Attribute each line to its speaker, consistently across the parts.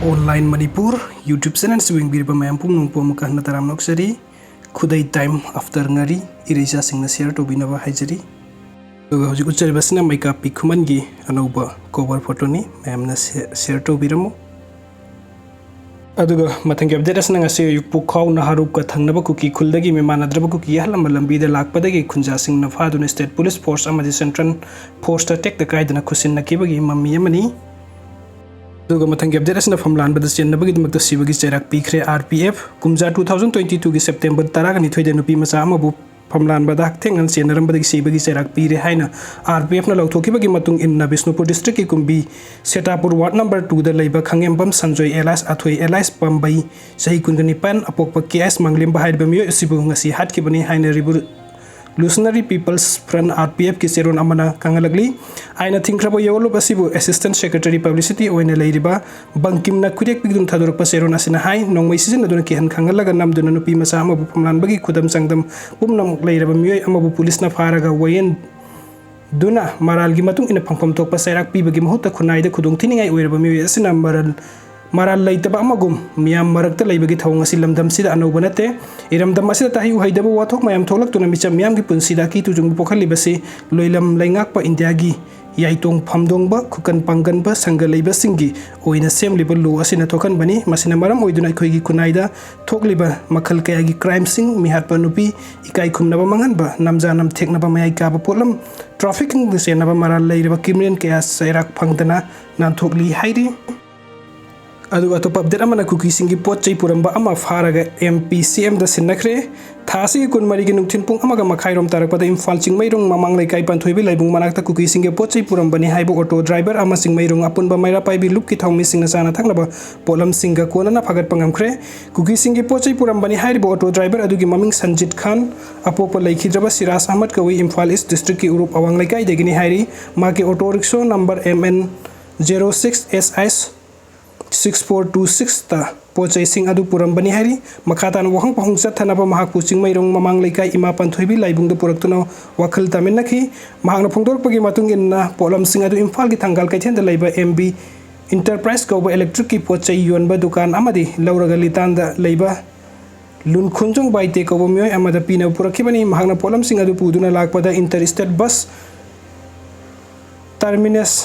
Speaker 1: online Manipur YouTube channel स्विंग बीरब मैम पुंग नुंग पोम कहना तराम नोक्सरी खुदाई टाइम आफ्टर ngari इरेजा सिंगना शेयर टोबिनबा हाइजरी दुगा हजि उच्चर बसना माइका पिखुमन गी अनौबा कवर फोटो नि मैम ना शेयर टोबिरमो अदुगा मथंग अपडेट असना ngasi युकपु खाउ नहारुप का थंगनबा कुकी खुलदगी मे मानद्रबा कुकी हलम लंबी दे लाकपदगी खुंजा सिंग न फादुन स्टेट पुलिस फोर्स अमदि सेंट्रल फोर्स ता टेक द काइदना खुसिन नकीबगी मम्मी यमनी दुगा मथंग अपडेट असना फमलान बद चेन्नबगी दमक सिबगी चेराक पीखरे आरपीएफ कुमजा 2022 की सेप्टेम्बर 10 गनि थोइदे नुपी मचा अमबु फमलान बद थेंगन चेनरमबदी सिबगी चेराक पीरे हाइना आरपीएफ न लौथोकीबगी मतुंग इन्ना बिष्णुपुर डिस्ट्रिक्ट की कुंबी सेटापुर वार्ड नंबर 2 द लैबा खंगेमबम संजोय एलास अथोय एलास पम्बई सही कुनगनिपान अपोकप केएस मंगलेम बहाइद बमियो सिबु ngasi हाटकीबनी हाइना रिबु लुसनरी पीपल्स फ्रंट आरपीएफ की सेरोन अमना कंगलगली आइना थिंख्रबो योलोब असिबु असिस्टेंट सेक्रेटरी पब्लिसिटी ओइना लेरिबा बंकिमना खुदेक पिगदुन थादोरप सेरोन असिना हाइ नोंमै सिजन अदुना केहन खंगलगा नामदुना नुपी मसा अमबु फमलानबगी खुदम संगदम पुमनम लेरबा मियोय अमबु पुलिसना फारगा वयेन दुना मरालगी मतुंग इना फंगफम तोकपा सैराक पीबगी महूत खुनाइदा खुदोंग थिनिंगाइ ओइरबा मियोय असिना मराल लैतबा अमगुम मियाम मरक्ता लैबगी थौंग असि लमदम सिदा अनौबा नते इरमदम असिदा ताहि उहैदबा वाथोक मयाम थोलक्तुना मिचम मियाम की पुंसिदा की तुजुंग पोखलिबसि लोइलम लैंगाकपा इंडिया की याइतोंग फमदोंगबा खुकन पांगनबा संग लैबसिंगी ओइना सेमलिबा लो असिना थोकनबनी मसिना मरम ओइदुना अखोइगी खुनाइदा थोकलिबा मखल कयागी क्राइमसिंग मिहातपा नुपी इकाई खुमनबा मंगनबा नमजानम थेकनबा मयाइ काबा पोलम ट्रैफिकिंग सेनबा मराल लैरबा क्रिमिनल कया सैराक फंगदना नानथोकली हाइरि अदुगा तो अपडेट अमना कुकी सिंगी पोट चै पुरंबा अमा फारगा एमपीसीएम द सिनखरे थासी कुनमरी की नुथिन पुंग अमगा मखाइरोम तारकपदा इम्फाल चिंगमैरोंग ममांग लैकाई पांथोइबि लाइबुंग मनाक्ता कुकी सिंगे पोट चै पुरंबनी हाइबो ऑटो ड्राइवर अमा चिंगमैरोंग अपुनबा मैरा पाइबि लुप की थौमी सिंगना चाना थंगनबा पोलम सिंगा कोनना फगत पंगमखरे कुकी सिंगे पोट चै पुरंबनी हाइबो ऑटो ड्राइवर अदुगी ममिंग संजित खान अपोप लैखिद्रबा सिराज अहमद कवि इम्फाल ईस्ट डिस्ट्रिक्ट की उरुप अवांग लैकाई देगिनी हाइरि माके auto rickshaw number MN 06SI 6426 ता पोचै सिंग अदु पुरंबनी हाइरि मखातान वहंग पहुंग चथनबा महाकु चिंगमैरोंग ममांग लैकाई इमा पांथोइबि लाइबुंग द पुरक्तुनो वखल तामिनखि महांगना फोंदोरपगी मतुंग इन्ना पोलम सिंग अदु इम्फाल की थंगाल कैथेन द लैबा MB इंटरप्राइज कौबा इलेक्ट्रिक की पोचै योनबा दुकान अमदि लौरगा लितान द लैबा लुन खुंजोंग बाइते कौबा मियोय अमदा पिना पुरखिबनी महांगना पोलम सिंग अदु पुदुना लाकपदा inter state bus terminus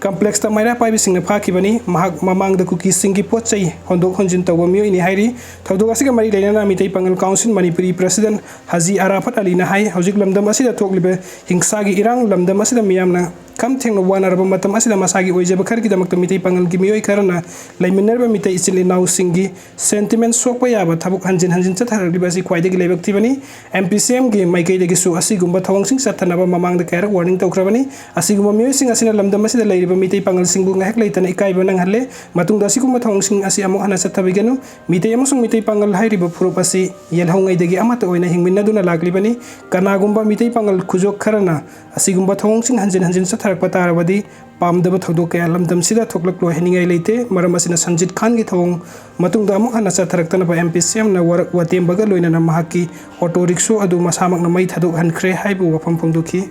Speaker 1: complex ता मैरा पाइबि सिंगना फाखिबनी महाक ममांग द कुकी सिंगी पोचै होंदोक होंजिन तौबा मियोय नि हाइरि थौदोक असिगा मरि लेना मितै पंगल काउंसिल मणिपुरी प्रेसिडेंट हाजी आराफत अली ना हाइ हौजिक लमदम असिदा थोकलिबे हिंसागी इरांग लमदम असिदा मियामना कम थेंग वानरबा मतम असिदा मसागी ओइजब खरगी दमक मितै पंगल की मियोय खरना लैमिनरबा मितै इचिल इनाउ सिंगी सेंटिमेंट सोकपा याबा थबुक हंजिन हंजिन चथरलिबा असि ख्वाइदगी लेबक थिबनी MPCM गे माइकैदगी सु असिगुंबा थवंगसिंग चथनबा ममांग द कैरक वार्निंग तौखरबनी असिगुंबा मियोय सिंग असिना लमदम असिदा लैरिबा मितै पंगल सिंगु ngahek leitana ikaiba nanghalle matungda asigumba thawngsing asi amuk hana chathabiganu mitei amasung mitei pangal hairiba furup asi yelhaungai degi amata oina hingminna duna laglibani kanagumba mitei pangal khujok kharana asigumba thawngsing hanjin hanjin chatharakpa tarabadi pamdaba thodok kaya lamdam sida thoklak lo heningai leite maram asina Sanjit Khan gi thawng matungda amuk hana chatharaktana ba MPCM na watembaga loina na mahaki auto rickshaw adu masamak na mai thadok hankhre haibu wafam phongdoki